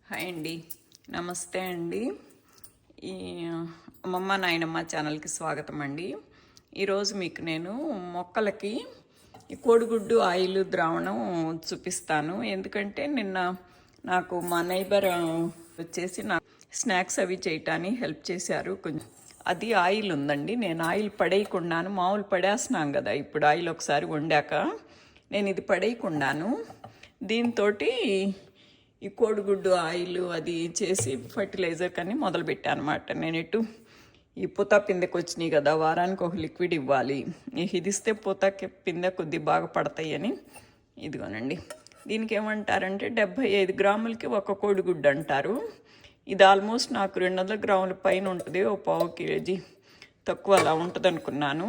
Hi అండి, నమస్తే అండి. ఈ అమ్మమ్మ నాయనమ్మ ఛానల్కి స్వాగతం అండి. ఈరోజు మీకు నేను మొక్కలకి ఈ కోడిగుడ్డు ఆయిల్ ద్రావణం చూపిస్తాను. ఎందుకంటే నిన్న నాకు మా నైబర్ వచ్చేసి నా స్నాక్స్ అవి చేయటానికి హెల్ప్ చేశారు. కొంచెం అది ఆయిల్ ఉందండి. నేను ఆయిల్ పడేయకుండాను, మామూలు పడేస్తున్నాం కదా ఇప్పుడు ఆయిల్ ఒకసారి వండాక, నేను ఇది పడేయకుండాను దీంతో ఈ కోడిగుడ్డు ఆయిల్ అది చేసి ఫర్టిలైజర్ కానీ మొదలుపెట్టాను అనమాట. నేను ఈ పూత పిందెకి వచ్చినాయి కదా, వారానికి ఒక లిక్విడ్ ఇవ్వాలి, ఇది ఇస్తే పూత పిందె కొద్ది బాగా పడతాయని ఇదిగోనండి. దీనికి ఏమంటారంటే 75 గ్రాములకి ఒక కోడిగుడ్డు అంటారు. ఇది ఆల్మోస్ట్ నాకు 200 గ్రాముల పైన ఉంటుంది, ఓ పావు కేజీ తక్కువ అలా ఉంటుంది అనుకున్నాను.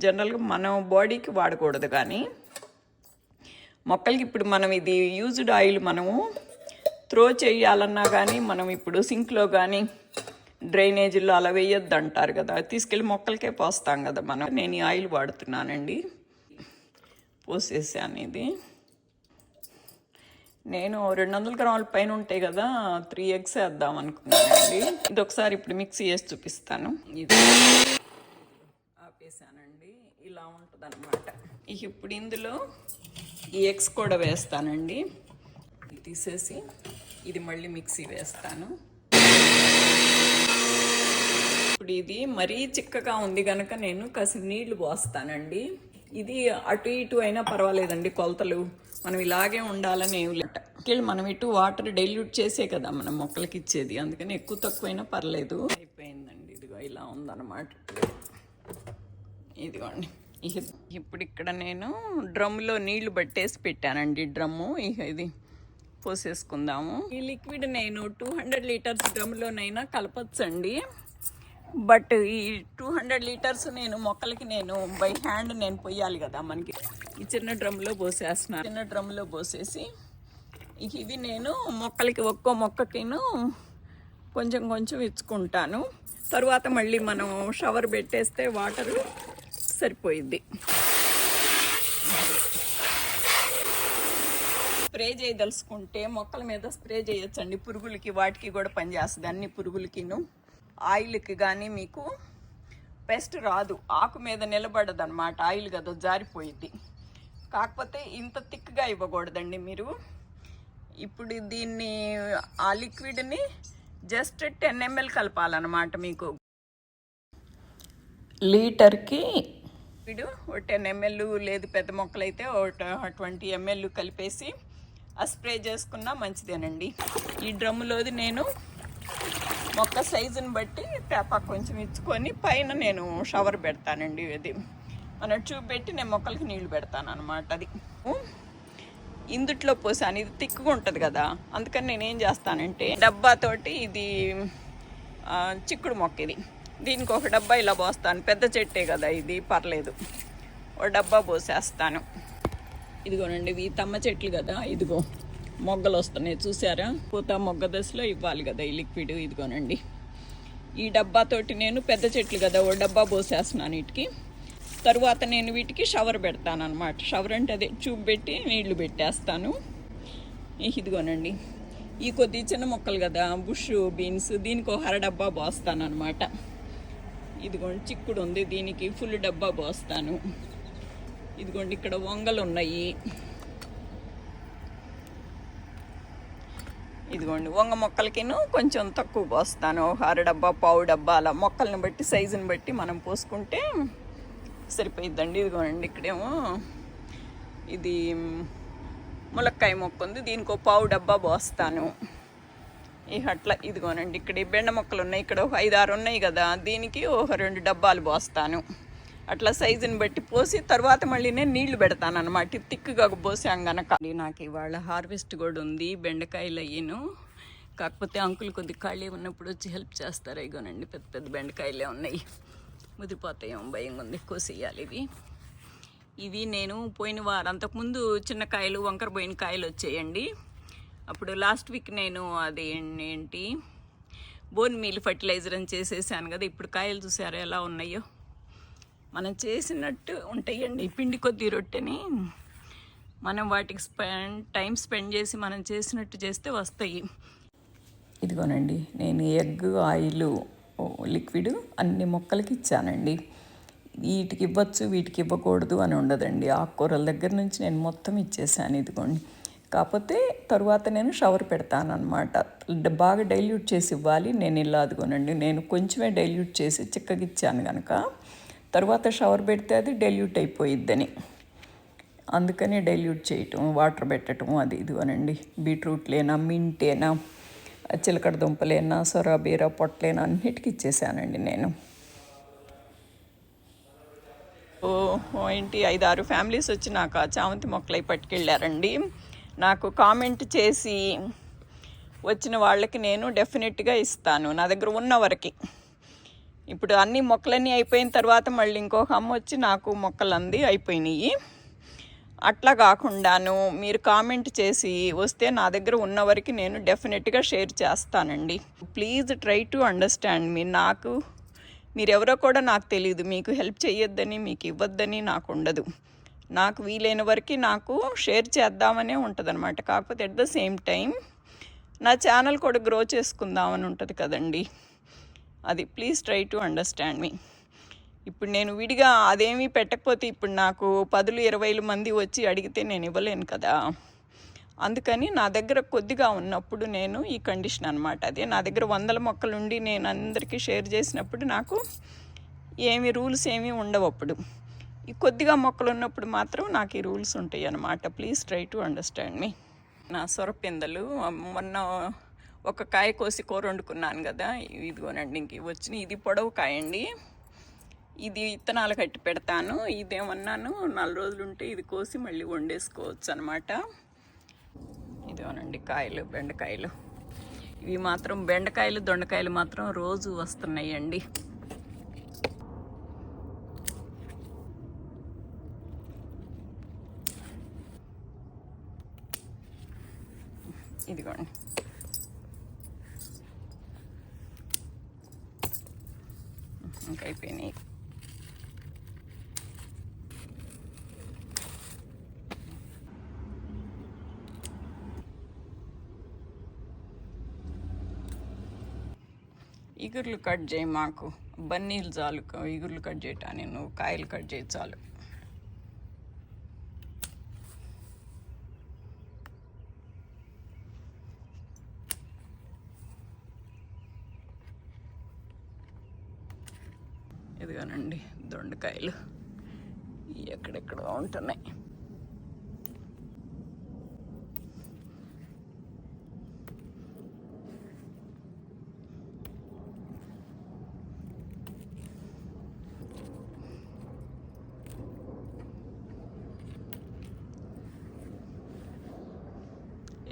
జనరల్గా మనం బాడీకి వాడకూడదు, కానీ మొక్కలకి ఇప్పుడు మనం ఇది యూజ్డ్ ఆయిల్ మనము త్రో చేయాలన్నా కానీ మనం ఇప్పుడు సింక్లో కానీ డ్రైనేజీలో అలా వేయొద్దు అంటారు కదా, తీసుకెళ్ళి మొక్కలకే పోస్తాం కదా మనం. నేను ఈ ఆయిల్ వాడుతున్నానండి, పోసేసాను. ఇది నేను 200 గ్రాముల పైన ఉంటాయి కదా, 3 eggs వేద్దాం అనుకున్నానండి. ఇది ఒకసారి ఇప్పుడు మిక్సీ వేసి చూపిస్తాను. ఇది ఆపేసానండి, ఇలా ఉంటుంది అనమాట. ఇప్పుడు ఇందులో ఈ ఎగ్స్ కూడా వేస్తానండి. తీసేసి ఇది మళ్ళీ మిక్సీ వేస్తాను. ఇప్పుడు ఇది మరీ చిక్కగా ఉంది కనుక నేను కాసి నీళ్లు పోస్తానండి. ఇది అటు ఇటు అయినా పర్వాలేదండి, కొలతలు మనం ఇలాగే ఉండాలని ఏమి లేదు. మనం ఇటు వాటర్ డైల్యూట్ చేసే కదా మనం మొక్కలకి ఇచ్చేది, అందుకని ఎక్కువ తక్కువైనా పర్లేదు. అయిపోయిందండి, ఇదిగో ఇలా ఉందన్నమాట. ఇదిగోండి, ఇప్పుడు ఇక్కడ నేను డ్రమ్లో నీళ్లు పట్టేసి పెట్టానండి. డ్రమ్ము ఇది పోసేసుకుందాము. ఈ లిక్విడ్ నేను 200 లీటర్స్ డ్రమ్లోనైనా కలపచ్చండి. బట్ ఈ 200 లీటర్స్ నేను మొక్కలకి నేను బై హ్యాండ్ నేను పొయ్యాలి కదా, మనకి ఈ చిన్న డ్రమ్లో పోసేస్తున్నాను. చిన్న డ్రమ్లో పోసేసి ఇవి నేను మొక్కలకి ఒక్కో మొక్కకిను కొంచెం కొంచెం ఇచ్చుకుంటాను. తర్వాత మళ్ళీ మనం షవర్ పెట్టేస్తే వాటరు సరిపోయిద్ది. స్ప్రే చేయదలుచుకుంటే మొక్కల మీద స్ప్రే చేయొచ్చండి. పురుగులకి వాటికి కూడా పనిచేస్తుంది. అన్ని పురుగులకిను ఆయిల్కి కానీ మీకు పెస్ట్ రాదు, ఆకు మీద నిలబడదు అనమాట. ఆయిల్ కదా జారిపోయిద్ది. కాకపోతే ఇంత థిక్గా ఇవ్వకూడదండి మీరు. ఇప్పుడు దీన్ని ఆ లిక్విడ్ని జస్ట్ 10 ml కలపాలన్నమాట. మీకు లీటర్కి 10 ml, లేదు పెద్ద మొక్కలైతే 20 ml కలిపేసి ఆ స్ప్రే చేసుకున్నా మంచిదేనండి. ఈ డ్రమ్ములోది నేను మొక్క సైజుని బట్టి పేప కొంచెం ఇచ్చుకొని పైన నేను షవర్ పెడతానండి. అది మన ట్యూబ్ పెట్టి నేను మొక్కలకి నీళ్లు పెడతాను అనమాట. అది ఇందుట్లో పోసాను, ఇది తిక్కుగా ఉంటుంది కదా, అందుకని నేనేం చేస్తానంటే డబ్బాతోటి, ఇది చిక్కుడు మొక్క, ఇది దీనికి ఒక డబ్బా ఇలా పోస్తాను. పెద్ద చెట్టే కదా ఇది, పర్లేదు, ఒక డబ్బా పోసేస్తాను. ఇదిగోనండి, ఇవి తమ్మ చెట్లు కదా, ఇదిగో మొగ్గలు వస్తున్నాయి చూసారా. పూత మొగ్గ దశలో ఇవ్వాలి కదా ఈ లిక్విడ్. ఇదిగోనండి, ఈ డబ్బాతోటి నేను పెద్ద చెట్లు కదా ఓ డబ్బా పోసేస్తున్నాను వీటికి. తరువాత నేను వీటికి షవర్ పెడతాను అనమాట. షవర్ అంటే అదే ట్యూబ్ పెట్టి నీళ్లు పెట్టేస్తాను. ఇదిగోనండి, ఈ కొద్ది చిన్న మొక్కలు కదా, బుష్ బీన్స్, దీనికి ఒక అర డబ్బా పోస్తాను అనమాట. ఇదిగోండి, చిక్కుడు ఉంది, దీనికి ఫుల్ డబ్బా పోస్తాను. ఇదిగోండి, ఇక్కడ వంగలు ఉన్నాయి. ఇదిగోండి, వంగ మొక్కలకిను కొంచెం తక్కువ పోస్తాను, అర డబ్బా పావు డబ్బా అలా మొక్కల్ని బట్టి సైజుని బట్టి మనం పోసుకుంటే సరిపోయిద్దండి. ఇదిగోనండి, ఇక్కడేమో ఇది ములక్కాయ మొక్క ఉంది, దీనికి ఒక పావు డబ్బా పోస్తాను. అట్లా ఇదిగోనండి, ఇక్కడ ఈ బెండ మొక్కలు ఉన్నాయి, ఇక్కడ ఒక 5-6 ఉన్నాయి కదా, దీనికి ఒక 2 డబ్బాలు పోస్తాను. అట్లా సైజుని బట్టి పోసి తర్వాత మళ్ళీ నేను నీళ్లు పెడతాను అనమాట. తిక్కుగా పోసాం గనక. నాకు ఇవాళ హార్వెస్ట్ కూడా ఉంది, బెండకాయలు అయ్యాను. కాకపోతే అంకుల్ కొద్ది ఖాళీ ఉన్నప్పుడు వచ్చి హెల్ప్ చేస్తారు. ఇగోనండి, పెద్ద పెద్ద బెండకాయలే ఉన్నాయి, ముదిరిపోతాయేమో భయంగా ఉంది, కోసేయాలి ఇవి నేను పోయిన వారం, అంతకుముందు చిన్న కాయలు వంకర పోయిన కాయలు వచ్చాయండి. అప్పుడు లాస్ట్ వీక్ నేను అది ఏంటి బోన్ మీల్ ఫర్టిలైజర్ అని చేసేసాను కదా. ఇప్పుడు కాయలు చూసారా ఎలా ఉన్నాయో, మనం చేసినట్టు ఉంటాయండి. పిండి కొద్ది రొట్టెని మనం వాటికి టైం స్పెండ్ చేసి మనం చేసినట్టు చేస్తే వస్తాయి. ఇదిగోనండి, నేను ఎగ్, ఆయిల్, లిక్విడ్ అన్ని మొక్కలకి ఇచ్చానండి. వీటికి ఇవ్వచ్చు, వీటికి ఇవ్వకూడదు అని ఉండదండి. ఆకుకూరల దగ్గర నుంచి నేను మొత్తం ఇచ్చేసాను. ఇదిగోండి, కాకపోతే తరువాత నేను షవర్ పెడతానమాట. బాగా డైల్యూట్ చేసి ఇవ్వాలి. నేను ఇలా అదిగోనండి, నేను కొంచెమే డైల్యూట్ చేసి చిక్కగా ఇచ్చాను కనుక తర్వాత షవర్ పెడితే అది డైల్యూట్ అయిపోయిద్దని, అందుకని డైల్యూట్ చేయటం, వాటర్ పెట్టడం అది ఇదిగోనండి. బీట్రూట్లేనా, మింటేనా, చిలకడ దుంపలేనా, సొరబీర పొట్లేనా అన్నిటికీ ఇచ్చేసానండి నేను. ఏంటి 5-6 ఫ్యామిలీస్ వచ్చి నాకు ఆ చామంతి మొక్కలు అవి పట్టుకెళ్ళారండి. నాకు కామెంట్ చేసి వచ్చిన వాళ్ళకి నేను డెఫినెట్గా ఇస్తాను, నా దగ్గర ఉన్న వరకు. ఇప్పుడు అన్ని మొక్కలన్నీ అయిపోయిన తర్వాత మళ్ళీ ఇంకొక అమ్మ వచ్చి నాకు మొక్కలు అంది అయిపోయినాయి. అట్లా కాకుండాను మీరు కామెంట్ చేసి వస్తే నా దగ్గర ఉన్న వరకు నేను డెఫినెట్గా షేర్ చేస్తానండి. ప్లీజ్ ట్రై టు అండర్స్టాండ్ మీ. మీరెవరో కూడా నాకు తెలియదు. మీకు హెల్ప్ చేయొద్దని, మీకు ఇవ్వద్దని నాకు ఉండదు. నాకు వీలైన వరకు నాకు షేర్ చేద్దామనే ఉంటుంది అనమాట. కాకపోతే ఎట్ ద సేమ్ టైం నా ఛానల్ కూడా గ్రో చేసుకుందామని ఉంటుంది కదండి. అది ప్లీజ్ ట్రై టు అండర్స్టాండ్ మీ. ఇప్పుడు నేను విడిగా అదేమీ పెట్టకపోతే ఇప్పుడు నాకు 10-20 మంది వచ్చి అడిగితే నేను ఇవ్వలేను కదా. అందుకని నా దగ్గర కొద్దిగా ఉన్నప్పుడు నేను ఈ కండిషన్ అనమాట. అదే నా దగ్గర 100 మొక్కలు ఉండి నేను అందరికీ షేర్ చేసినప్పుడు నాకు ఏమి రూల్స్ ఏమీ ఉండవు. అప్పుడు ఈ కొద్దిగా మొక్కలు ఉన్నప్పుడు మాత్రం నాకు ఈ రూల్స్ ఉంటాయి అన్నమాట. ప్లీజ్ ట్రై టు అండర్స్టాండ్ మీ. నా సొరపిందలు మొన్న ఒక కాయ కోసి కూర వండుకున్నాను కదా, ఇదిగోనండి ఇంక వచ్చినాయి. ఇది పొడవు కాయ అండి. ఇది విత్తనాలు కట్టి పెడతాను. ఇదేమన్నాను 4 రోజులు ఉంటే ఇది కోసి మళ్ళీ వండేసుకోవచ్చు అనమాట. ఇదేమోనండి కాయలు, బెండకాయలు. ఇవి మాత్రం బెండకాయలు, దొండకాయలు మాత్రం రోజు వస్తున్నాయండి. ఇదిగోండి, ఇంకా అయిపోయినాయి. ఇగుర్లు కట్ చేయి, మాకు బన్నీలు చాలు ఇగుర్లు కట్ చేయటా, నేను కాయలు కట్ చేయి చాలు. ఇదిగోనండి దొండకాయలు ఎక్కడెక్కడ ఉంటున్నాయి.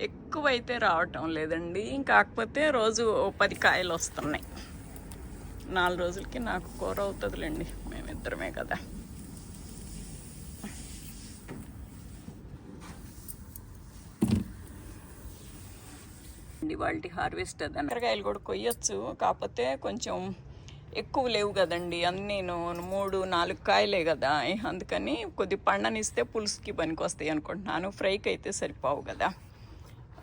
ఎక్కువైతే రావటం లేదండి, కాకపోతే రోజు 10 కాయలు వస్తున్నాయి. 4 రోజులకి నాకు కూర అవుతుందిలేండి, మేమిద్దరమే కదా. వాళ్ళ హార్వెస్ట్ అదని కూరగాయలు కూడా కొయ్యొచ్చు, కాకపోతే కొంచెం ఎక్కువ లేవు కదండి. అన్నీ నేను 3-4 కాయలే కదా, అందుకని కొద్ది పండనిస్తే పులుసుకి పనికి వస్తాయి అనుకుంటున్నాను. ఫ్రైకి అయితే సరిపోవు కదా,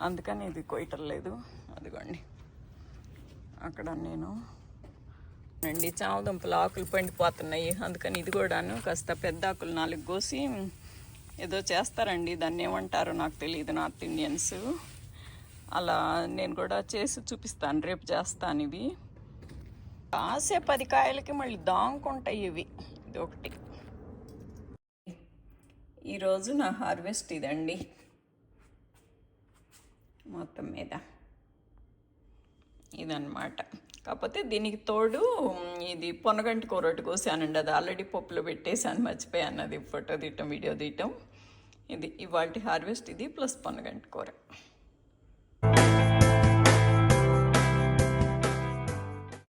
అందుకని ఇది కొయ్యటం లేదు. అదిగోండి అక్కడ నేను చామదుంపలు ఆకులు పండిపోతున్నాయి, అందుకని ఇది కూడాను కాస్త పెద్ద ఆకులు 4 కోసి ఏదో చేస్తారండి, దాన్ని ఏమంటారో నాకు తెలియదు, నార్త్ ఇండియన్స్. అలా నేను కూడా చేసి చూపిస్తాను, రేపు చేస్తాను. ఇవి కాసే 10 కాయలకి మళ్ళీ దాంకుంటాయి ఇవి. ఇది ఒకటి. ఈరోజు నా హార్వెస్ట్ ఇదండి మొత్తం మీద, ఇదన్నమాట. కాకపోతే దీనికి తోడు ఇది పొనగంటి కూర ఒకటి కోసానండి, అది ఆల్రెడీ పప్పులో పెట్టేసాను, మర్చిపోయాను అది ఫోటో తీయటం, వీడియో తీయటం. ఇది ఇవాళ హార్వెస్ట్, ఇది ప్లస్ పొనగంటి కూర.